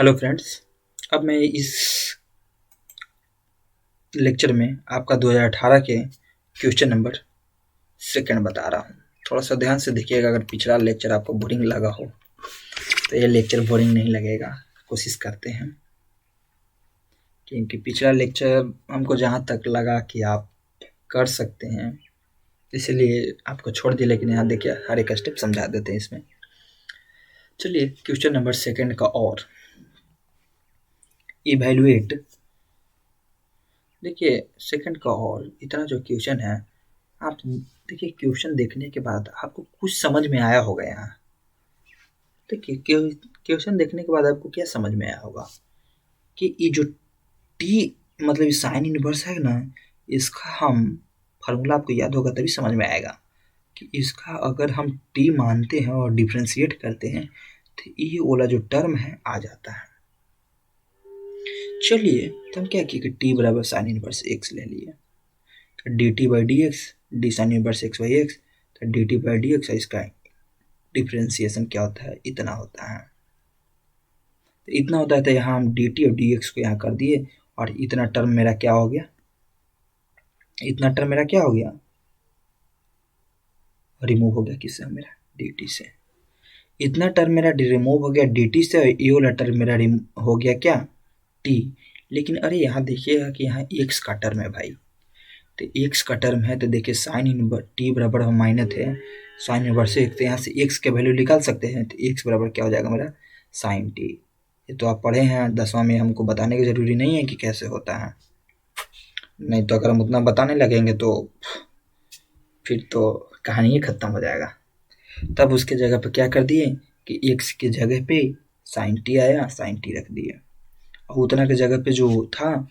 Hello friends. अब मैं इस लेक्चर में आपका 2018 के क्वेश्चन नंबर सेकंड बता रहा हूँ। थोड़ा सा ध्यान से देखिएगा। अगर पिछला लेक्चर आपको बोरिंग लगा हो तो ये लेक्चर बोरिंग नहीं लगेगा। कोशिश करते हैं, क्योंकि पिछला लेक्चर हमको जहाँ तक लगा कि आप कर सकते हैं, इसलिए आपको छोड़ दिया। लेकिन यहाँ देखिए, हर एक स्टेप समझा देते हैं इसमें। चलिए क्वेश्चन नंबर सेकंड का और इवैल्यूएट। देखिए सेकंड का और इतना जो क्वेश्चन है, आप देखिए क्वेश्चन देखने के बाद आपको कुछ समझ में आया होगा। यहाँ देखिए क्वेश्चन देखने के बाद आपको क्या समझ में आया होगा कि ये जो टी मतलब साइन इनवर्स है ना, इसका हम फार्मूला आपको याद होगा तभी समझ में आएगा कि इसका अगर हम टी मानते हैं और डिफ्रेंशिएट करते हैं तो ये वाला जो टर्म है आ जाता है। चलिए तो हम क्या किए कि टी बराबर साइन इनवर्स एक्स ले लिए, D T by D X, D sine inverse X by X, तो D T by D X. इसका डिफ्रेंसिएशन क्या होता है, इतना होता है। तो इतना होता है तो यहाँ हम डी टी और डी एक्स को यहाँ कर दिए, और इतना टर्म मेरा क्या हो गया, इतना टर्म मेरा क्या हो गया, रिमूव हो गया। किससे, मेरा डी टी से। इतना टर्म मेरा रिमूव हो गया डी टी से, और ये वाला टर्म मेरा हो गया क्या, टी। लेकिन अरे यहाँ देखिएगा कि यहाँ एक्स का टर्म है भाई। तो एक्स का टर्म है तो देखिए साइन इनवर्स टी बराबर हम माइनस है साइन इनवर्स एक्स, तो यहाँ से एक्स के वैल्यू निकाल सकते हैं। तो एक्स बराबर क्या हो जाएगा मेरा, साइन टी। ये तो आप पढ़े हैं 10वां में, हमको बताने की ज़रूरी नहीं है कि कैसे होता है। नहीं तो अगर हम उतना बताने लगेंगे तो फिर तो कहानी ही ख़त्म हो जाएगा। तब उसके जगह पे क्या कर दिए कि एक्स की जगह पे साइन टी आया, साइन टी रख दिए। और उतना के जगह पे जो था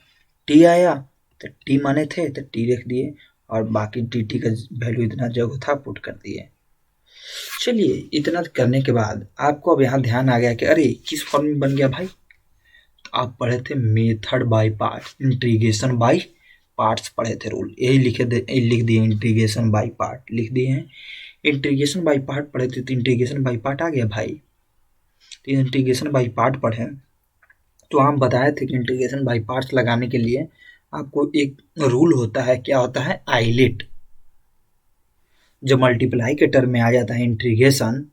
टी आया, तो टी माने थे तो टी रख दिए, और बाकी टी टी का वैल्यू इतना जो था पुट कर दिए। चलिए इतना करने के बाद आपको अब यहाँ ध्यान आ गया कि अरे किस फॉर्म में बन गया भाई। तो आप पढ़े थे method by part, integration by parts पढ़े थे रूल, यही लिख दिए इंटीग्रेशन बाय पार्ट लिख दिए हैं। इंटीग्रेशन बाय पार्ट पढ़े थे तो इंटीग्रेशन बाय पार्ट आ गया भाई। तो इंटीग्रेशन बाय पार्ट पढ़े तो हम बताए थे कि इंटीग्रेशन बाय पार्ट्स लगाने के लिए आपको एक रूल होता है। क्या होता है, आइलेट। जब मल्टीप्लाई के टर्म में आ जाता है इंटीग्रेशन,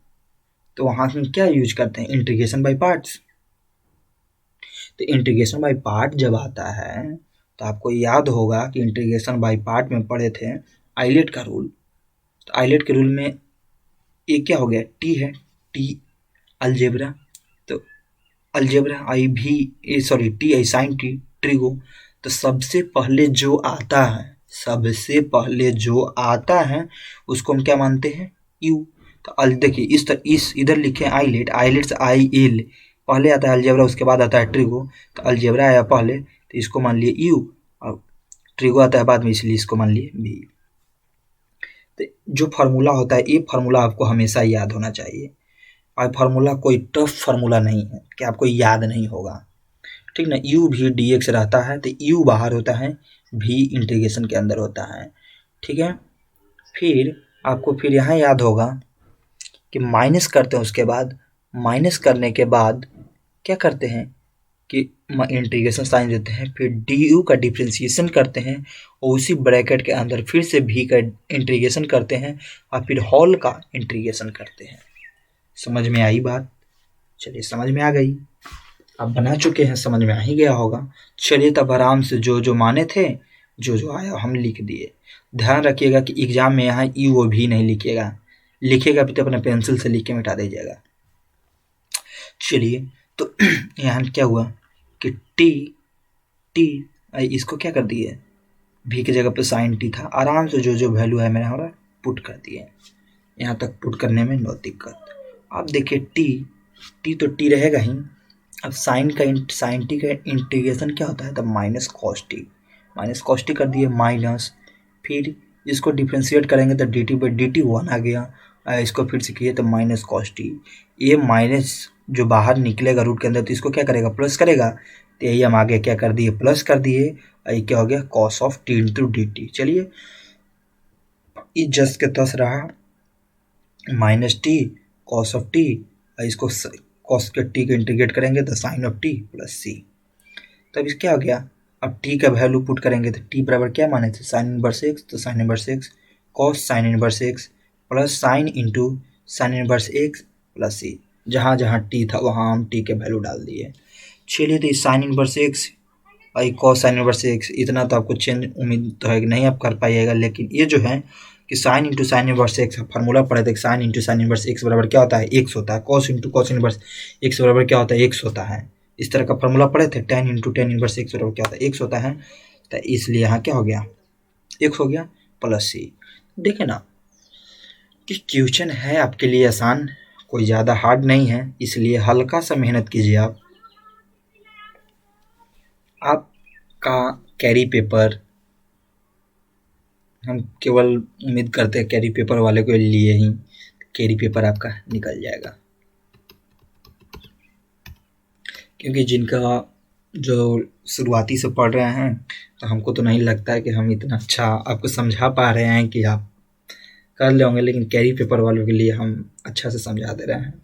तो वहां हम क्या यूज करते हैं, इंटीग्रेशन बाय पार्ट्स। तो इंटीग्रेशन बाय पार्ट जब आता है तो आपको याद होगा कि इंटीग्रेशन बाय पार्ट में पढ़े थे आइलेट का रूल। तो आइलेट के रूल में ये क्या हो गया, टी है, टी अलजेब्रा। तो अलजेब्रा आई भी sorry T I sine T trigo. तो सबसे पहले जो आता है उसको हम क्या मानते हैं, यू। तो देखिए इस इधर लिखे आइलेट, आइलेट से आई एल पहले आता है अलजेब्रा, उसके बाद आता है ट्रिगो। तो अलजेब्रा आया पहले तो इसको मान लिए यू, और ट्रिगो आता है बाद में, इसलिए इसको मान लिए बी। तो जो फार्मूला होता है, ये फार्मूला आपको हमेशा याद होना चाहिए। और फार्मूला कोई टफ फार्मूला नहीं है कि आपको याद नहीं होगा, ठीक ना। यू भी डी एक्स रहता है तो यू बाहर होता है, भी इंटीग्रेशन के अंदर होता है, ठीक है। फिर आपको फिर यहाँ याद होगा कि माइनस करते हैं, उसके बाद माइनस करने के बाद क्या करते हैं कि इंटीग्रेशन साइन देते हैं, फिर डी यू का डिफ्रेंसिएशन करते हैं, और उसी ब्रैकेट के अंदर फिर से भी का इंटीग्रेशन करते हैं, और फिर होल का इंटीग्रेशन करते हैं। समझ में आई बात? चलिए समझ में आ गई, आप बना चुके हैं, समझ में आ ही गया होगा। चलिए तब आराम से जो जो माने थे, जो जो आया हम लिख दिए। ध्यान रखिएगा कि एग्जाम में यहाँ यू वो भी नहीं लिखिएगा भी तो अपने पेंसिल से लिख के मिटा दीजिएगा। चलिए तो यहाँ क्या हुआ कि टी इसको क्या कर दिए, भी की जगह पे साइन टी था, आराम से जो जो वैल्यू है मेरा हमारा पुट कर दिए। यहाँ तक पुट करने में नो दिक्कत। अब देखिए टी तो टी रहेगा ही। अब साइन टी का इंटीग्रेशन क्या होता है, तो माइनस कॉस टी कर दिए माइनस, फिर इसको डिफ्रेंशिएट करेंगे तो D T by D T one आ गया। इसको फिर से किए तो माइनस कॉस टी, ये माइनस जो बाहर निकलेगा रूट के अंदर तो इसको क्या करेगा, प्लस करेगा। तो यही हम आगे क्या कर दिए, प्लस कर दिए। ये क्या हो गया, cos of T into D T. चलिए ये जस्ट के तस रहा, minus T cos of T, इसको कॉस के टी को इंटीग्रेट करेंगे तो साइन ऑफ टी प्लस सी। तो अब इस क्या हो गया, अब टी का वैल्यू पुट करेंगे तो टी बराबर क्या माने थे, साइन इनवर्स एक्स, तो sine inverse X cos sine inverse X plus sine into sine inverse X plus C. जहाँ जहाँ टी था वहाँ हम टी के वैल्यू डाल दिए। चलिए तो साइन इनवर्स एक्स और कॉस साइन इनवर्स एक्स, इतना तो आपको चेंज उम्मीद तो है कि नहीं आप कर पाइएगा, लेकिन ये जो है कि sign into sine inverse x formula पढ़े थे, sign into sine inverse x बराबर क्या होता है, एक्स होता है। Cos into cos inverse x बराबर क्या होता है, एक्स होता है। इस तरह का फार्मूला पढ़े थे, ten into tan inverse x बराबर क्या होता है, एक्स होता है। तो इसलिए यहाँ क्या हो गया, एक्स हो गया प्लस सी। देखे ना कि क्वेश्चन है आपके लिए आसान, कोई ज़्यादा हार्ड नहीं है, इसलिए हल्का सा मेहनत कीजिए आप। आपका कैरी पेपर हम केवल उम्मीद करते हैं कैरी पेपर वाले को लिए ही कैरी पेपर आपका निकल जाएगा, क्योंकि जिनका जो शुरुआती से पढ़ रहे हैं तो हमको तो नहीं लगता है कि हम इतना अच्छा आपको समझा पा रहे हैं कि आप कर ले होंगे, लेकिन कैरी पेपर वालों के लिए हम अच्छा से समझा दे रहे हैं।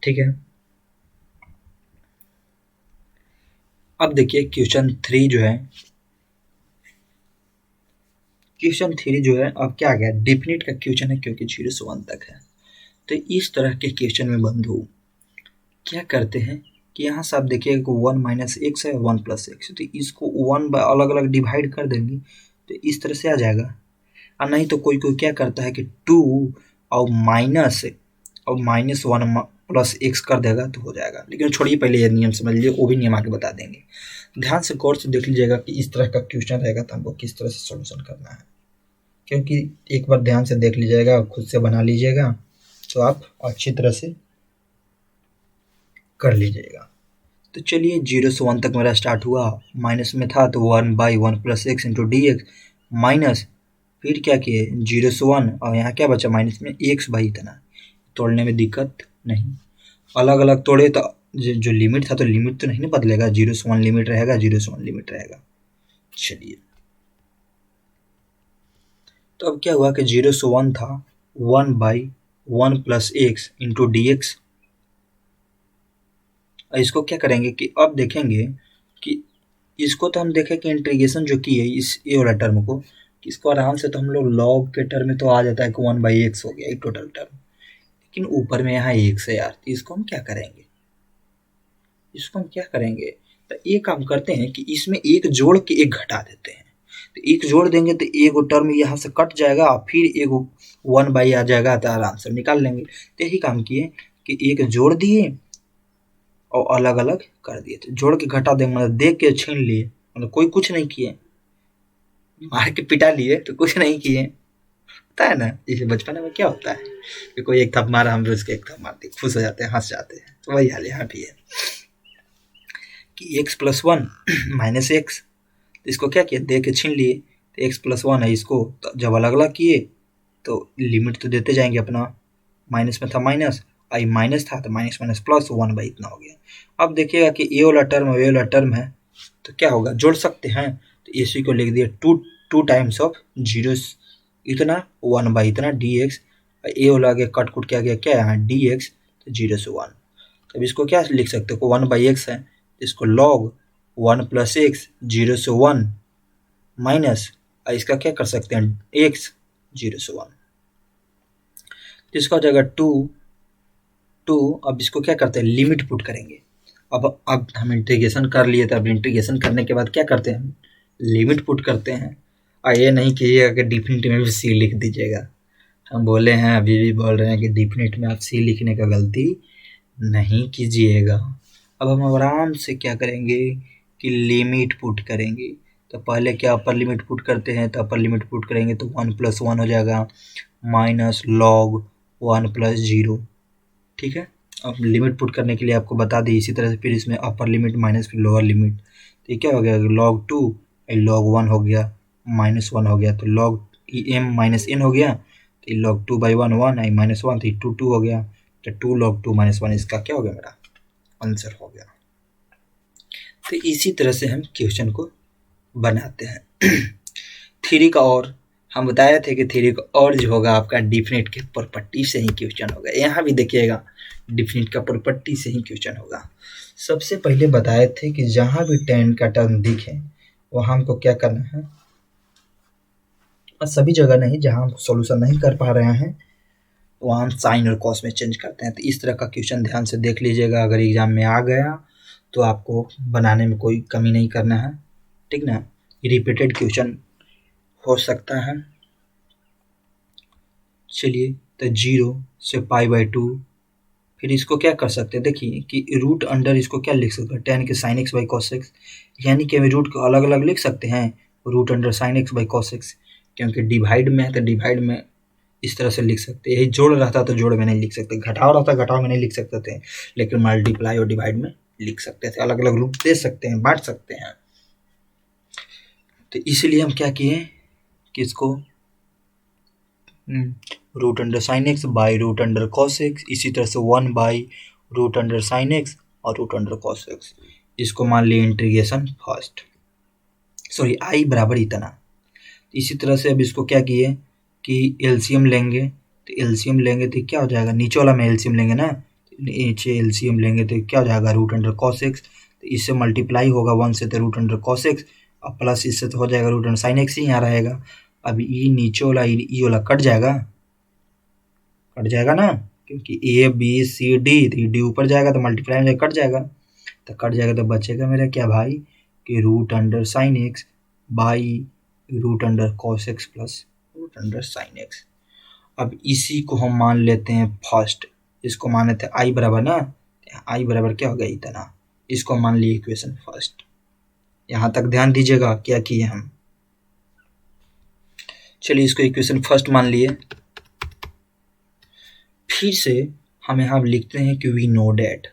ठीक है, अब देखिए क्वेश्चन थ्री जो है, क्वेश्चन थ्री जो है अब क्या आ गया, डिफिनिट का क्वेश्चन है क्योंकि 0 से 1 तक है। तो इस तरह के क्वेश्चन में बंधु क्या करते हैं कि यहाँ से आप देखिए 1 माइनस एक्स है 1 प्लस एक्स, तो इसको 1 बाय अलग अलग डिवाइड कर देंगे तो इस तरह से आ जाएगा। और नहीं तो कोई कोई क्या करता है कि 2 और माइनस 1 प्लस एक्स कर देगा तो हो जाएगा। लेकिन छोड़िए, पहले ये नियम समझ लीजिए, वो भी नियम आके बता देंगे। ध्यान से गौर से देख लीजिएगा कि इस तरह का क्वेश्चन रहेगा तो हमको किस तरह से सॉल्यूशन करना है, क्योंकि एक बार ध्यान से देख लीजिएगा, खुद से बना लीजिएगा तो आप अच्छी तरह से कर लीजिएगा। तो चलिए 0 से 1 तक मेरा स्टार्ट हुआ, माइनस में था तो 1 by 1 plus x into D x minus, फिर क्या किए 0 से 1 और यहाँ क्या बचा माइनस में एक्स बाई इतना। तोड़ने में दिक्कत नहीं, अलग अलग तोड़े तो जो लिमिट था तो लिमिट तो नहीं ना बदलेगा, 0 से 1 लिमिट रहेगा, 0 से 1 लिमिट रहेगा। चलिए तो अब क्या हुआ कि 0 से 1 था 1 by 1 plus x into D x. इसको क्या करेंगे कि अब देखेंगे कि इसको तो हम देखें कि इंटीग्रेशन जो की है इस ए वाला टर्म को, इसको आराम से तो हम लोग लॉग के टर्म में तो आ जाता है कि 1 बाई एक्स हो गया एक टोटल टर्म, लेकिन ऊपर में यहाँ एक्स है यार, तो इसको हम क्या करेंगे, तो एक काम करते हैं कि इसमें एक जोड़ के एक घटा देते हैं। तो एक जोड़ देंगे तो एक टर्म यहाँ से कट जाएगा और फिर एक 1 बाई आ जाएगा, तो आराम से निकाल लेंगे। तो यही काम किए कि एक जोड़ दिए और अलग अलग कर दिए, तो जोड़ के घटा देंगे, मतलब देख के छीन लिए, मतलब कोई कुछ नहीं किए, मार के पिटा लिए तो कुछ नहीं किए। होता है ना, जैसे बचपन में क्या होता है कि कोई एक थप मारा, हम भी उसके एक थप मारते, खुश हो जाते हैं, हंस जाते हैं। तो वही हाल यहाँ भी है कि एक्स प्लस 1 माइनस एक्स, तो इसको क्या किया, दे के छीन लिए, तो एक्स प्लस 1 है, इसको तो जब अलग अलग किए तो लिमिट तो देते जाएंगे अपना, माइनस में था माइनस, आई माइनस था तो माइनस माइनस प्लस 1 बाई इतना हो गया। अब देखिएगा कि ए वाला टर्म और ए वाला टर्म है तो क्या होगा, जोड़ सकते हैं, तो इसी को लिख दिया टू टाइम्स ऑफ 0 इतना 1 बाई इतना डी एक्स, ए वाला आगे कट कुट के आ गया क्या यहाँ डी एक्स, तो 0 से 1। तब इसको क्या लिख सकते हो, 1 बाई एक्स है, इसको लॉग 1 प्लस एक्स 0 से 1 माइनस, इसका क्या कर सकते हैं एक्स 0 से 1, तो इसका हो जाएगा 2। अब इसको क्या करते हैं, लिमिट पुट करेंगे। अब हम इंटीग्रेशन कर लिए, तो अब इंटीग्रेशन करने के बाद क्या करते हैं, लिमिट पुट करते हैं। और ये नहीं कीजिएगा कि डिफिनिट में भी सी लिख दीजिएगा, हम बोले हैं अभी भी बोल रहे हैं कि डिफिनिट में आप सी लिखने का गलती नहीं कीजिएगा। अब हम आराम से क्या करेंगे कि लिमिट पुट करेंगे। तो पहले क्या अपर लिमिट पुट करते हैं, तो अपर लिमिट पुट करेंगे तो 1 प्लस 1 हो जाएगा माइनस लॉग 1 प्लस 0। ठीक है, अब लिमिट पुट करने के लिए आपको बता दी, इसी तरह से फिर इसमें अपर लिमिट माइनस फिर लोअर लिमिट, तो ये क्या हो गया लॉग 2 लॉग 1 हो गया माइनस 1 हो गया, तो लॉग एम माइनस एन हो गया, तो लॉग 2 बाई 1 1 आई माइनस 1, तो 2 हो गया, तो 2 लॉग 2 माइनस 1 इसका क्या हो गया, मेरा आंसर हो गया। तो इसी तरह से हम क्वेश्चन को बनाते हैं। थ्री का और हम बताए थे कि थ्योरी का और जो होगा आपका डिफिनिट के प्रॉपर्टी से ही क्वेश्चन होगा। यहाँ भी देखिएगा डिफिनिट का प्रॉपर्टी से ही क्वेश्चन होगा। सबसे पहले बताए थे कि जहाँ भी tan का टर्म दिखे वहाँ हमको क्या करना है, सभी जगह नहीं, जहाँ हम सॉल्यूशन नहीं कर पा रहे हैं वहाँ हम साइन और कॉस में चेंज करते हैं। तो इस तरह का क्वेश्चन ध्यान से देख लीजिएगा, अगर एग्जाम में आ गया तो आपको बनाने में कोई कमी नहीं करना है, ठीक ना। रिपीटेड क्वेश्चन हो सकता है। चलिए, तो 0 से π/2, फिर इसको क्या कर सकते हैं, देखिए कि रूट अंडर इसको क्या लिख सकते हैं, tan के sin x by cos x, यानी कि हम रूट को अलग अलग लिख सकते हैं, root under sin x by cos x, क्योंकि डिवाइड में है तो डिवाइड में इस तरह से लिख सकते हैं। यही जोड़ रहता तो जोड़ में नहीं लिख सकते, घटाव रहता घटाव में नहीं लिख सकते थे, लेकिन मल्टीप्लाई और डिवाइड में लिख सकते थे, अलग अलग रूप दे सकते हैं, बांट सकते हैं। तो इसलिए हम क्या किए कि इसको root under sine x by root under cos x, इसी तरह से 1 by root under sine x और रूट अंडर कॉस एक्स, इसको मान लिए इंटीग्रेशन फर्स्ट, सॉरी आई बराबर इतना। इसी तरह से अब इसको क्या किए कि एलसीएम लेंगे, तो एलसीएम लेंगे तो क्या हो जाएगा, नीचे वाला में एलसीएम लेंगे ना, नीचे एलसीएम लेंगे तो क्या हो जाएगा रूट अंडर कॉस एक्स, तो इससे मल्टीप्लाई होगा 1 से तो रूट अंडर कॉस एक्स, और प्लस इससे तो हो जाएगा रूट अंडर साइन एक्स ही यहाँ रहेगा। अब ये नीचे वाला ये वाला कट जाएगा ना, क्योंकि A B C D D ऊपर जाएगा तो मल्टीप्लाई में कट जाएगा, तो बचेगा मेरा क्या भाई कि root under sine x by root under cos x plus root under sine x. अब इसी को हम मान लेते हैं फर्स्ट, इसको मान लेते हैं आई बराबर ना, आई बराबर क्या हो गया इतना, इसको मान लिए इक्वेशन फर्स्ट। यहाँ तक ध्यान दीजिएगा क्या किए हम। चलिए इसको इक्वेशन फर्स्ट मान लिए, फिर से हम यहाँ लिखते हैं कि वी नो डैट,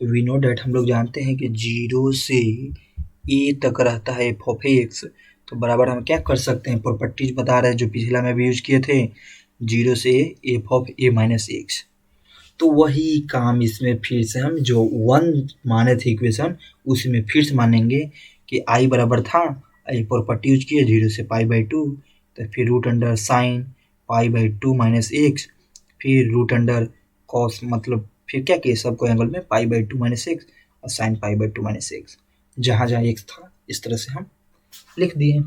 तो वी नो डैट हम लोग जानते हैं कि 0 से ए तक रहता है एफ ऑफ एक्स, तो बराबर हम क्या कर सकते हैं, प्रॉपर्टीज बता रहे हैं जो पिछला में भी यूज किए थे, 0 से F of A minus x, तो वही काम इसमें फिर से हम जो 1 माने थे इक्वेशन उसी में फिर से मानेंगे कि आई बराबर था, एक प्रॉपर्टी यूज किए 0 से π/2, तो फिर root under sine π/2 minus X, फिर रूट अंडर कॉस, मतलब फिर क्या किए सबको एंगल में π/2 माइनस एक्स और साइन π/2 माइनस एक्स, जहाँ जहाँ एक्स था इस तरह से हम लिख दिए।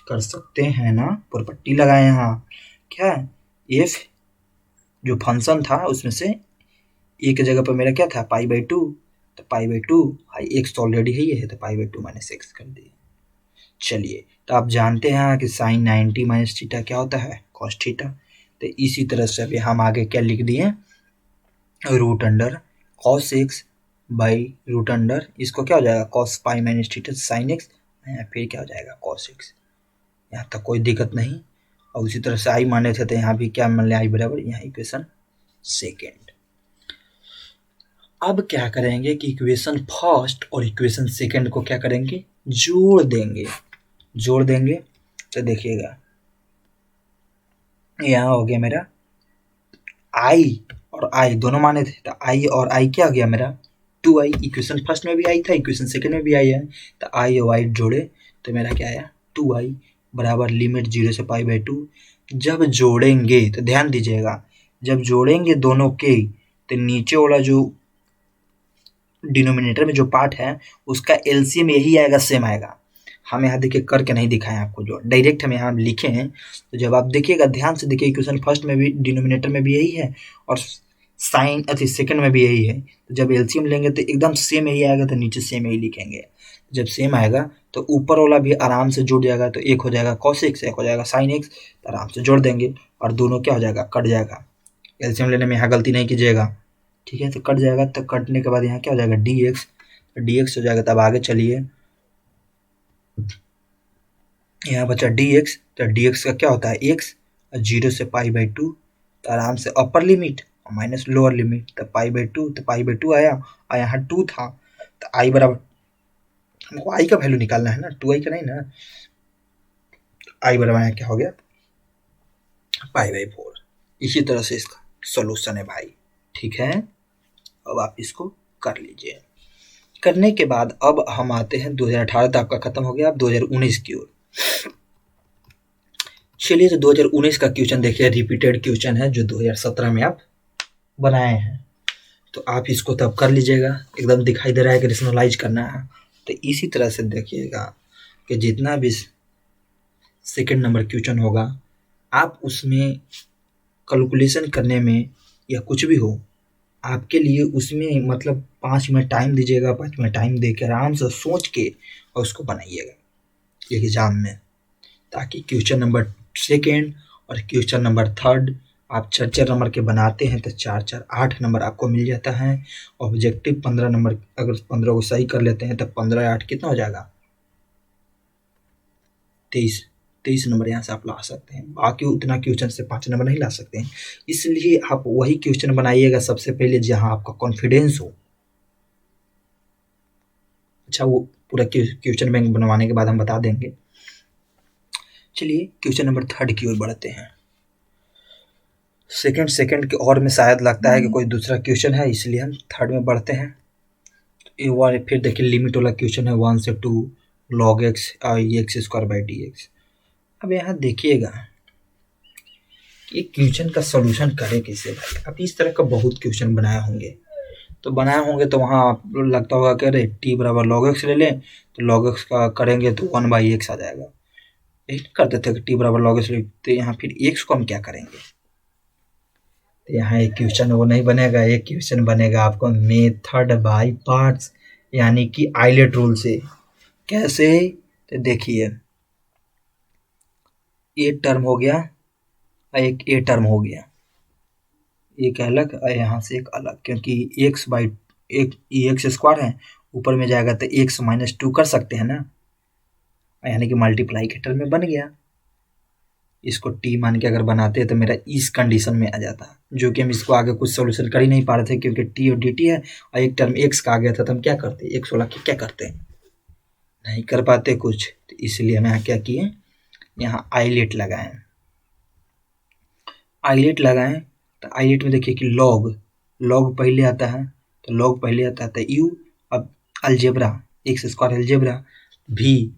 कर सकते हैं ना, प्रॉपर्टी लगाए यहाँ, क्या एफ जो फंक्शन था उसमें से एक जगह पर मेरा क्या था π/2, तो π/2 एक्स तो ऑलरेडी है तो π/2 माइनस एक्स कर दिए। चलिए, तो आप जानते हैं कि साइन 90 माइनस थीटा क्या होता है, कॉस थीटा, तो इसी तरह से अभी हम आगे क्या लिख दिए, root under cos x by root under, इसको क्या हो जाएगा cos pi minus theta sine x, फिर क्या हो जाएगा कॉस एक्स, यहाँ तक कोई दिक्कत नहीं। और उसी तरह से आई माने थे तो यहाँ भी क्या मान लिया आई बराबर, यहाँ इक्वेशन सेकेंड। अब क्या करेंगे कि इक्वेशन फर्स्ट और इक्वेशन सेकेंड को क्या करेंगे, जोड़ देंगे। तो देखिएगा यहाँ हो गया मेरा आई और आई दोनों माने थे, तो आई और आई क्या हो गया मेरा 2i, इक्वेशन फर्स्ट में भी आई था इक्वेशन सेकेंड में भी आई है, तो आई और आई जोड़े तो मेरा क्या आया 2i बराबर लिमिट 0 से π/2। जब जोड़ेंगे तो ध्यान दीजिएगा, जब जोड़ेंगे दोनों के तो नीचे वाला जो डिनोमिनेटर में जो पार्ट है उसका एलसीएम यही आएगा, सेम आएगा। हम यहाँ देखिए करके नहीं दिखाएं आपको, जो डायरेक्ट हम यहाँ लिखे हैं, तो जब आप देखिएगा ध्यान से देखिए इक्वेशन फर्स्ट में भी डिनोमिनेटर में भी यही है और साइन सेकंड में भी यही है, तो जब एलसीएम लेंगे तो एकदम सेम यही आएगा, तो नीचे सेम यही लिखेंगे। जब सेम आएगा तो ऊपर वाला भी आराम से जुड़ जाएगा, तो एक हो जाएगा कॉस एक्स, एक हो जाएगा साइन एक्स, तो आराम से जोड़ देंगे और दोनों क्या हो जाएगा कट जाएगा। एलसीएम लेने में यहाँ गलती नहीं कीजिएगा, ठीक है, तो कट जाएगा। तो कटने के बाद यहाँ क्या हो जाएगा डी एक्स, तो डी एक्स हो जाएगा। तब आगे चलिए, यहाँ बचा डी एक्स, तो डी एक्स का क्या होता है एक्स, 0 से π/2, तो आराम से अपर लिमिट और माइनस लोअर लिमिट, तो π/2, तो π/2 आया और यहाँ 2 था, तो आई बराबर हमको आई का वैल्यू निकालना है ना, 2i का नहीं ना, आई बराबर यहाँ क्या हो गया π/4। इसी तरह से इसका सॉल्यूशन है भाई, ठीक है। अब आप इसको कर लीजिए। करने के बाद अब हम आते हैं 2018 तक आपका खत्म हो गया, अब 2019 की ओर। चलिए तो 2019 का क्वेश्चन देखिए, रिपीटेड क्वेश्चन है जो 2017 में आप बनाए हैं, तो आप इसको तब कर लीजिएगा। एकदम दिखाई दे रहा है कि रेशनलाइज करना है, तो इसी तरह से देखिएगा कि जितना भी सेकंड नंबर क्वेश्चन होगा आप उसमें कैलकुलेशन करने में या कुछ भी हो, आपके लिए उसमें मतलब 5 मिनट टाइम दीजिएगा। 5 मिनट टाइम दे के आराम से सोच के और उसको बनाइएगा एग्जाम में, ताकि क्वेश्चन नंबर सेकेंड और क्वेश्चन नंबर थर्ड आप 4-4 नंबर के बनाते हैं तो 4-4 8 नंबर आपको मिल जाता है। ऑब्जेक्टिव 15 नंबर, अगर 15 को सही कर लेते हैं तो 15 8 कितना हो जाएगा, 23 नंबर यहाँ से आप ला सकते हैं। बाकी उतना क्वेश्चन से 5 नंबर नहीं ला सकते हैं, इसलिए आप वही क्वेश्चन बनाइएगा सबसे पहले जहाँ आपका कॉन्फिडेंस हो। अच्छा, वो पूरा क्वेश्चन बैंक बनवाने के बाद हम बता देंगे। चलिए क्वेश्चन नंबर थर्ड की ओर बढ़ते हैं। सेकंड के और में शायद लगता है कि कोई दूसरा क्वेश्चन है, इसलिए हम थर्ड में बढ़ते हैं। फिर देखिए लिमिट वाला क्वेश्चन है 1 से 2 log x x square by D x. अब यहाँ देखिएगा ये क्वेश्चन का सॉल्यूशन करें कैसे भाई। अब इस तरह का बहुत क्वेश्चन बनाए होंगे, तो वहाँ आप लगता होगा कि अरे टी बराबर log x ले लें, तो log x का करेंगे तो 1/x आ जाएगा। यही करते थे कि टी बराबर log x लिखते, यहाँ फिर x को हम क्या करेंगे, तो यहाँ एक क्वेश्चन वो नहीं बनेगा। एक क्वेश्चन बनेगा आपको मेथड बाय पार्ट्स, यानी कि आइलेट रूल से। कैसे, तो देखिए ये टर्म हो गया, एक ए टर्म हो गया, एक अलग और यहाँ से एक अलग, क्योंकि एक्स बाई एक एक्स स्क्वायर है, ऊपर में जाएगा तो एक्स -2 कर सकते हैं ना, यानी कि मल्टीप्लाई के टर्म में बन गया। इसको टी मान के अगर बनाते हैं तो मेरा इस कंडीशन में आ जाता, जो कि हम इसको आगे कुछ सोल्यूशन कर ही नहीं पा रहे थे, क्योंकि टी और डी टी है और एक टर्म एक्स का आ गया था, तो हम क्या करते, एक्स वाला क्या करते, नहीं कर पाते कुछ, तो इसलिए हम यहाँ क्या किए, यहाँ आइलेट लगाएं। आइलेट लगाएं तो आइलेट में देखिए कि लॉग पहले आता है, तो लॉग पहले आता है तो यू, अब अलजेब्रा एक्स स्क्वायर अलजेब्रा भी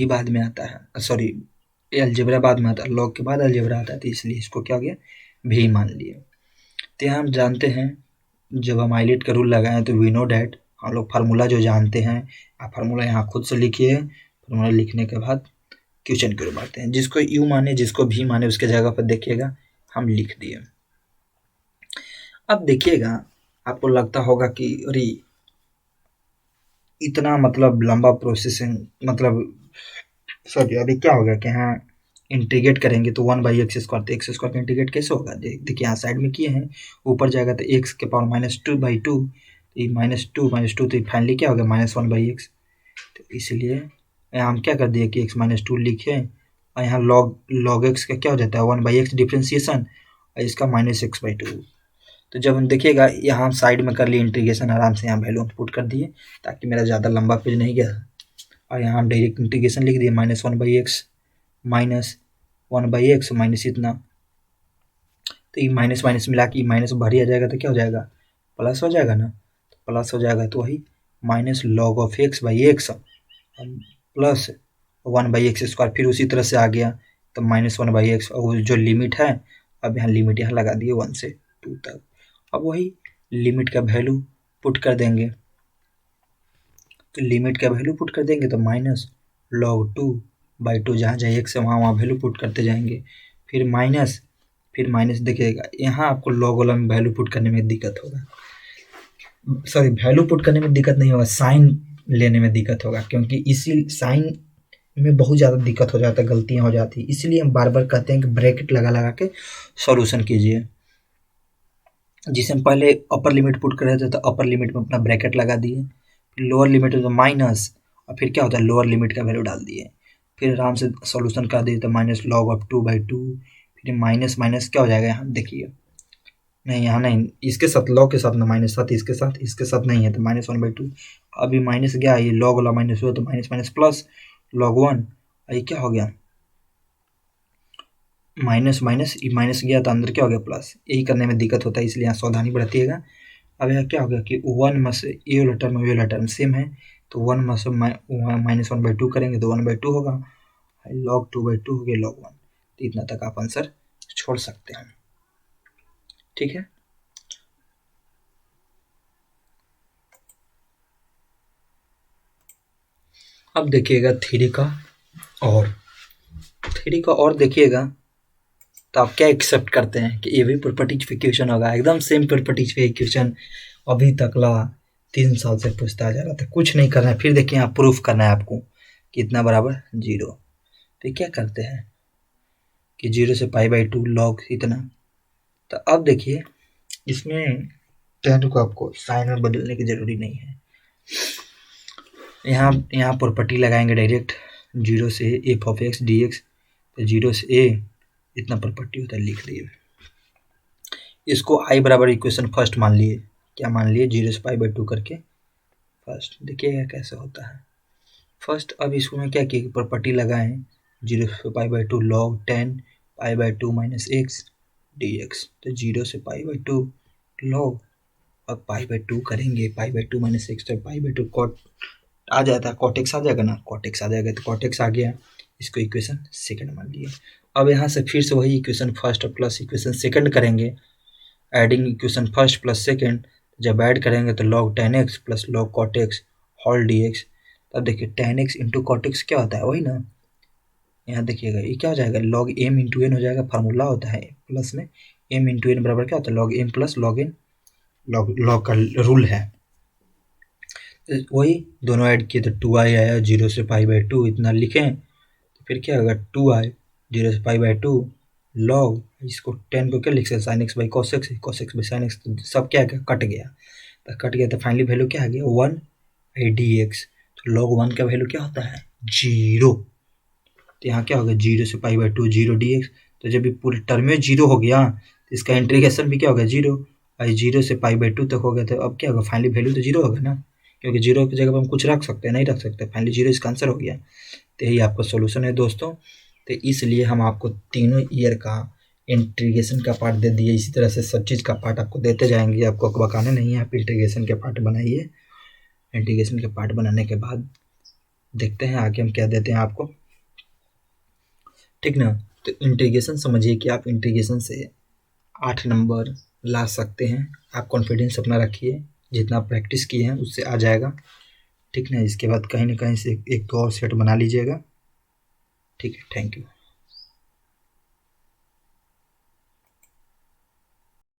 बाद में आता है, सॉरी अलजेब्रा बाद में आता है, लॉग के बाद अलजेब्रा आता है, तो इसलिए इसको क्या हो गया, भी मान लिए। तो यहाँ हम जानते हैं जब हम आइलेट का रूल लगाएं तो वी नो डैट, हम लोग फार्मूला जो जानते हैं, आप फार्मूला यहाँ खुद से लिखिए। फार्मूला लिखने के बाद क्वेश्चन की ओर बढ़ते हैं। जिसको यू माने जिसको भी माने उसके जगह पर देखिएगा हम लिख दिए। अब देखिएगा आपको लगता होगा कि अरे इतना मतलब लंबा प्रोसेसिंग, मतलब सॉरी अभी क्या होगा कि हाँ इंटीग्रेट करेंगे तो 1/x स्क्वायर, तो एक्स स्क्वायर का इंटीग्रेट कैसे होगा, देखिए यहाँ साइड में किए हैं, ऊपर जाएगा तो x के पावर -2/2, ये -2 तो फाइनली क्या हो गया -1/x। तो इसलिए यहाँ हम क्या कर दिए कि x -2 लिखे, और यहाँ log x का क्या हो जाता है 1/x डिफ्रेंसिएशन, और इसका -x/2। तो जब हम देखिएगा यहाँ हम साइड में कर लिए इंटीग्रेशन, आराम से यहाँ वैल्यू पुट कर दिए ताकि मेरा ज़्यादा लंबा पेज नहीं गया, और यहाँ हम डायरेक्ट इंटीग्रेशन लिख दिए -1/x -1/x माइनस इतना, तो ये माइनस माइनस मिला के माइनस बाहर ही आ जाएगा, तो क्या हो जाएगा प्लस हो जाएगा ना, तो प्लस हो जाएगा तो वही -log(x/x) प्लस 1/x स्क्वायर, फिर उसी तरह से आ गया तो -1/x, और जो लिमिट है अब यहाँ लिमिट यहाँ लगा दिए 1 से 2 तक। अब वही लिमिट का वैल्यू पुट कर देंगे, तो लिमिट का वैल्यू पुट कर देंगे तो -log(2/2) जहाँ जहाँ x है वहाँ वैल्यू पुट करते जाएंगे, फिर माइनस देखिएगा यहाँ आपको लॉग वाला में वैल्यू पुट करने में दिक्कत होगा, सॉरी वैल्यू पुट करने में दिक्कत नहीं होगा, साइन लेने में दिक्कत होगा, क्योंकि इसी साइन में बहुत ज़्यादा दिक्कत हो जाता है, गलतियाँ हो जाती है, इसलिए हम बार बार कहते हैं कि ब्रैकेट लगा के सॉल्यूशन कीजिए। जिसे हम पहले अपर लिमिट पुट कर रहे थे तो अपर लिमिट में अपना ब्रैकेट लगा दिए, लोअर लिमिट में तो माइनस, और फिर क्या होता है लोअर लिमिट का वैल्यू डाल दिए, फिर आराम से सॉल्यूशन कर दिए तो -log(2/2), फिर माइनस माइनस क्या हो जाएगा यहाँ देखिए, नहीं यहाँ नहीं, इसके साथ लॉग के साथ ना माइनस साथ, इसके साथ नहीं है तो -1/2, अभी माइनस गया ये लॉग वाला माइनस हुआ तो माइनस माइनस प्लस log(1), ये क्या हो गया माइनस माइनस, माइनस गया तो अंदर क्या हो गया प्लस, यही करने में दिक्कत होता है, इसलिए यहाँ सावधानी बरतिएगा। अब यहाँ क्या हो गया कि 1 में से ये वाला टर्म ये वाला टर्म सेम है, तो 1 में से -1/2 करेंगे तो 1/2 होगा, log(2/2) हो गया log(1), तो इतना तक आप आंसर छोड़ सकते हैं। ठीक है, अब देखिएगा थ्री का और देखिएगा, तो आप क्या एक्सेप्ट करते हैं कि ये भी प्रॉपर्टीज पे क्वेश्चन होगा, एकदम सेम प्रॉपर्टीज पे क्वेश्चन अभी तक 3 साल से पूछता जा रहा था, कुछ नहीं करना है। फिर देखिए यहाँ प्रूफ करना है आपको कि इतना बराबर 0। तो क्या करते हैं कि 0 से π/2 log इतना। तो अब देखिए इसमें tan को आपको साइन में बदलने की जरूरी नहीं है, यहाँ प्रॉपर्टी लगाएंगे डायरेक्ट 0 से f(x) dx, तो 0 से a इतना प्रॉपर्टी होता है, लिख लिए। इसको i बराबर इक्वेशन फर्स्ट मान लिए, क्या मान लिए 0 से π/2 करके फर्स्ट। देखिएगा कैसे होता है फर्स्ट। अब इसको मैं क्या किया, प्रॉपर्टी लगाएं 0 से π/2 log tan π/2 - x dx, तो 0 से π/2 log, अब π/2 करेंगे, π/2 - x, तो π/2 कॉट आ जाता है, cot x आ जाएगा ना, cot x आ जाएगा, तो cot x आ गया, इसको इक्वेशन सेकंड मान लिया। अब यहाँ से फिर से वही equation first plus equation second करेंगे, adding equation first plus second, जब ऐड करेंगे तो log tan x plus log cot x whole dx। तब देखिए tan x into cot x क्या होता है, वही ना, यहाँ देखिएगा ये क्या हो जाएगा, log m इंटू n हो जाएगा, फार्मूला होता है प्लस में m इंटू n बराबर क्या होता है, log m plus log n, log का रूल है। वही दोनों ऐड किए तो 2i आया, 0 से π/2 इतना लिखें, तो फिर क्या होगा 2i 0 से π/2 log, इसको 10 को क्या लिख सकते sin x cos x, cos x sin x, तो सब क्या है कट गया, तो कट गया तो फाइनली वैल्यू क्या आ गया 1 dx। तो log 1 का वैल्यू क्या होता है 0, तो यहाँ क्या होगा 0 से π/2 0 dx। तो जब ये पूरे टर्म में 0 हो गया तो इसका इंटीग्रेशन भी क्या होगा 0, और 0 से π/2 तक हो गया, तो अब क्या होगा फाइनली वैल्यू तो 0 होगा ना, क्योंकि 0 की जगह पर हम कुछ रख सकते हैं, नहीं रख सकते, फाइनली 0 इसका आंसर हो गया। तो यही आपका सोल्यूशन है दोस्तों। तो इसलिए हम आपको तीनों ईयर का इंटीग्रेशन का पार्ट दे दिए, इसी तरह से सब चीज़ का पार्ट आपको देते जाएंगे, आपको बकाने नहीं है, आप इंटीग्रेशन के पार्ट बनाइए। इंटीग्रेशन के पार्ट बनाने के बाद देखते हैं आगे हम क्या देते हैं आपको, ठीक ना। तो इंटीग्रेशन समझिए कि आप इंटीग्रेशन से 8 नंबर ला सकते हैं, आप कॉन्फिडेंस अपना रखिए, जितना प्रैक्टिस किए हैं उससे आ जाएगा, ठीक ना। इसके बाद कहीं ना कहीं से एक दो और सेट बना लीजिएगा, ठीक है। Thank you.